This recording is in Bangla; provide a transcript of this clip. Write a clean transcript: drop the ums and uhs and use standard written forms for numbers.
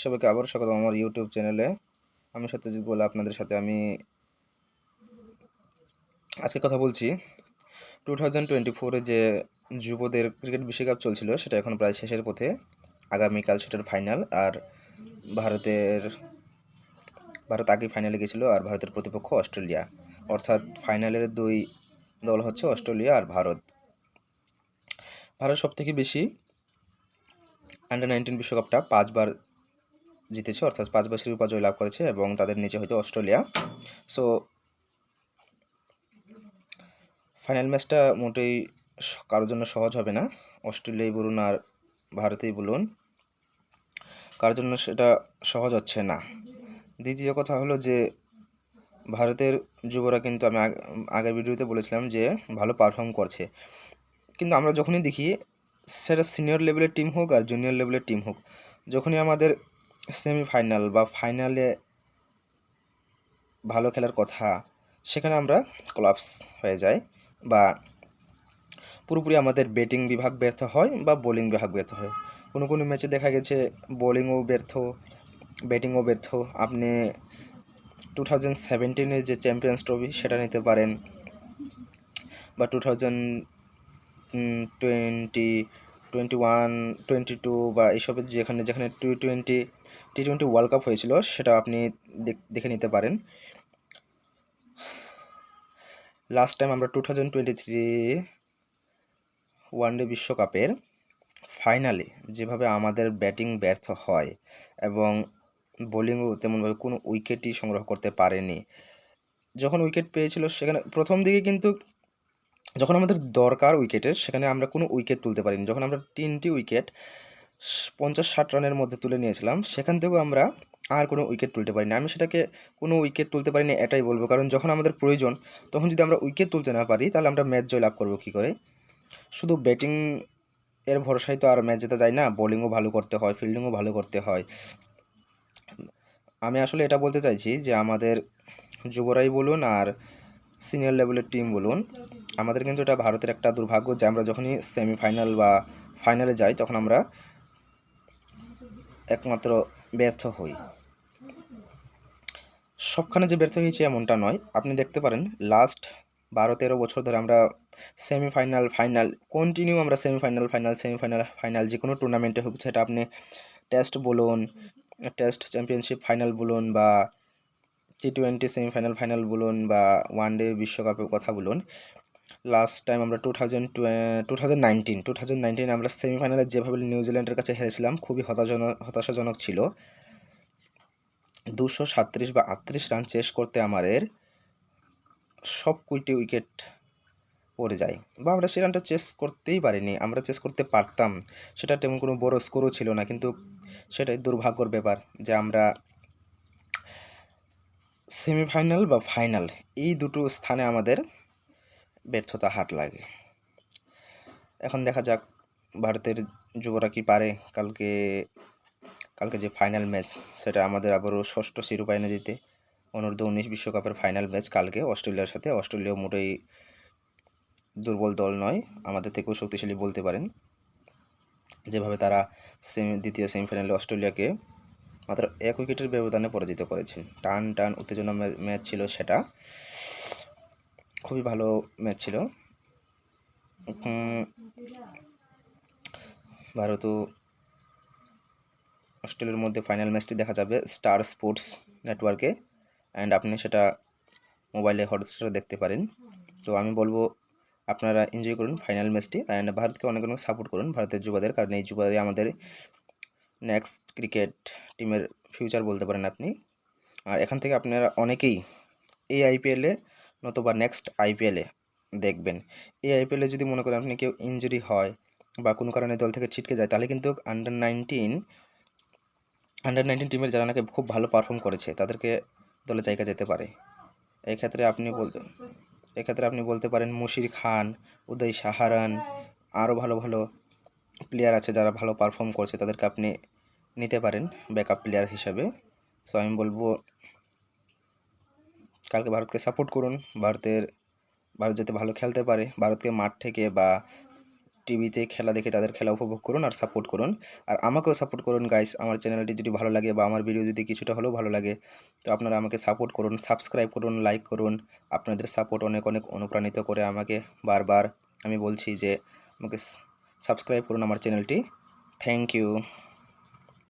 সবাইকে আবার স্বাগতম আমার ইউটিউব চ্যানেলে। আমি সত্যজিৎ গোলা আপনাদের সাথে আমি আজকে কথা বলছি 2024 যে যুবদের ক্রিকেট বিশ্বকাপ চলছিল সেটা এখন প্রায় শেষের পথে। আগামীকাল সেটার ফাইনাল। আর ভারত আগেই ফাইনালে গেছিল আর ভারতের প্রতিপক্ষ অস্ট্রেলিয়া, অর্থাৎ ফাইনালের দুই দল হচ্ছে অস্ট্রেলিয়া আর ভারত। ভারত সবথেকে বেশি আন্ডার-19 বিশ্বকাপটা 5বার জিতেছে, অর্থাৎ 5বার শিরোপা জয়লাভ করেছে এবং তাদের নিচে হয়তো অস্ট্রেলিয়া। সো ফাইনাল ম্যাচটা মোটেই কারোর জন্য সহজ হবে না। অস্ট্রেলিয়াই বলুন আর ভারতেই বলুন, কারোর জন্য সেটা সহজ হচ্ছে না। দ্বিতীয় কথা হলো যে ভারতের যুবরা কিন্তু আমি আগের ভিডিওতে বলেছিলাম যে ভালো পারফর্ম করছে, কিন্তু আমরা যখনই দেখি সেটা সিনিয়র লেভেলের টিম হোক আর জুনিয়র লেভেলের টিম হোক, যখনই আমাদের সেমিফাইনাল বা ফাইনালে ভালো খেলার কথা, সেখানে আমরা কোলাপস হয়ে যাই বা পুরোপুরি আমাদের ব্যাটিং বিভাগ ব্যর্থ হয় বা বোলিং বিভাগ ব্যর্থ হয়। কোনো কোনো ম্যাচে দেখা গেছে বোলিংও ব্যর্থ, ব্যাটিংও ব্যর্থ। আপনি 2017-এর যে চ্যাম্পিয়ন্স ট্রফি সেটা নিতে পারেন, বা 2020, 21, 22 বা এইসবের যেখানে যেখানে টি টোয়েন্টি ওয়ার্ল্ড কাপ হয়েছিল সেটা আপনি দেখে নিতে পারেন। লাস্ট টাইম আমরা 2023 ওয়ানডে বিশ্বকাপের ফাইনালে যেভাবে আমাদের ব্যাটিং ব্যর্থ হয় এবং বোলিংও তেমনভাবে কোনো উইকেটই সংগ্রহ করতে পারেনি। যখন উইকেট পেয়েছিল সেখানে প্রথম দিকে কিন্তু যখন আমাদের দরকার উইকেটের, সেখানে আমরা কোনো উইকেট তুলতে পারিনি। যখন আমরা 3টি উইকেট 50-60 রানের মধ্যে তুলে নিয়েছিলাম, সেখান থেকেও আমরা আর কোনো উইকেট তুলতে পারিনি। আমি সেটাকে কোনো উইকেট তুলতে পারিনি এটাই বলবো, কারণ যখন আমাদের প্রয়োজন তখন যদি আমরা উইকেট তুলতে না পারি তাহলে আমরা ম্যাচ জয় লাভ করবো কী করে? শুধু ব্যাটিং এর ভরসায় তো আর ম্যাচ জেতা যায় না, বোলিংও ভালো করতে হয়, ফিল্ডিংও ভালো করতে হয়। আমি আসলে এটা বলতে চাইছি যে আমাদের যুবরাই বলুন আর সিনিয়র লেভেলের টিম বলুন, আমাদের কিন্তু এটা ভারতের একটা দুর্ভাগ্য যে আমরা যখনই সেমিফাইনাল বা ফাইনালে যাই তখন আমরা একমাত্র ব্যর্থ হই। সবখানে যে ব্যর্থ হয়েছি এমনটা নয়, আপনি দেখতে পারেন লাস্ট 12-13 বছর ধরে আমরা সেমিফাইনাল ফাইনাল কন্টিনিউ, আমরা সেমিফাইনাল যে কোনো টুর্নামেন্টে হোক, সেটা আপনি টেস্ট বলুন, টেস্ট চ্যাম্পিয়নশিপ ফাইনাল বলুন, বা টি-20 সেমিফাইনাল ফাইনাল বলুন, বা ওয়ানডে বিশ্বকাপের কথা বলুন। লাস্ট টাইম আমরা 2019 আমরা সেমিফাইনালে যেভাবে নিউজিল্যান্ডের কাছে হেরেছিলাম, খুবই হতাশাজনক ছিল। 237 বা 38 রান চেস করতে আমাদের সব কয়টি উইকেট পড়ে যায়, বা আমরা সেই রানটা চেস করতেই পারিনি। আমরা চেস করতে পারতাম, সেটা তেমন কোনো বড় স্কোরও ছিল না, কিন্তু সেটাই দুর্ভাগ্যর ব্যাপার যে আমরা সেমিফাইনাল বা ফাইনাল এই দুটো স্থানে আমাদের ব্যর্থতা হাত লাগে। এখন দেখা যাক ভারতের যুবরা কি পারে। কালকে যে ফাইনাল ম্যাচ, সেটা আমাদের আবারও 6ষ্ঠ শিরোপা এনে দিতে। অনূর্ধ্ব-19 বিশ্বকাপের ফাইনাল ম্যাচ কালকে অস্ট্রেলিয়ার সাথে। অস্ট্রেলিয়া মোটেই দুর্বল দল নয়, আমাদের থেকেও শক্তিশালী বলতে পারেন। যেভাবে তারা দ্বিতীয় সেমিফাইনালে অস্ট্রেলিয়াকে মাত্র 1 উইকেটের ব্যবধানে পরাজিত করেছেন। টান উত্তেজনা ম্যাচ ছিল সেটা, খুবই ভালো ম্যাচ ছিল। ভারত ও অস্ট্রেলিয়ার মধ্যে ফাইনাল ম্যাচটি দেখা যাবে স্টার স্পোর্টস নেটওয়ার্কে, অ্যান্ড আপনি সেটা মোবাইলে হটস্টারে দেখতে পারেন। তো আমি বলবো আপনারা এনজয় করুন ফাইনাল ম্যাচটি, অ্যান্ড ভারতকে অনেক অনেক সাপোর্ট করুন, ভারতের যুবাদের, কারণ এই যুবারাই আমাদের নেক্সট ক্রিকেট টিমের ফিউচার বলতে পারেন আপনি। আর এখান থেকে আপনারা অনেকেই এই আইপিএলে নতুবা নেক্সট আইপিএলে দেখবেন। এই আইপিএলে যদি মনে করেন আপনি কেউ ইনজুরি হয় বা কোনো কারণে দল থেকে ছিটকে যায়, তাহলে কিন্তু আন্ডার 19 টিমের যারা নাকি খুব ভালো পারফর্ম করেছে তাদেরকে দলে জায়গা যেতে পারে। এক্ষেত্রে আপনি বলতে পারেন মুশির খান, উদয় সাহারান, আরও ভালো ভালো প্লেয়ার আছে যারা ভালো পারফর্ম করছে, তাদেরকে আপনি নিতে পারেন ব্যাকআপ প্লেয়ার হিসাবে। সো আমি বলবো কালকে ভারতকে সাপোর্ট করুন, ভারত যাতে ভালো খেলতে পারে, ভারতকে মাঠ থেকে বা টিভিতে খেলা দেখে তাদের খেলা উপভোগ করুন আর সাপোর্ট করুন। আর আমাকেও সাপোর্ট করুন গাইস। আমার চ্যানেলটি যদি ভালো লাগে বা আমার ভিডিও যদি কিছুটা হলেও ভালো লাগে, তো আপনারা আমাকে সাপোর্ট করুন, সাবস্ক্রাইব করুন, লাইক করুন। আপনাদের সাপোর্ট অনেক, অনেক অনুপ্রাণিত করে আমাকে। বারবার আমি বলছি যে আমাকে সাবস্ক্রাইব করুন আমার চ্যানেলটি। Thank you.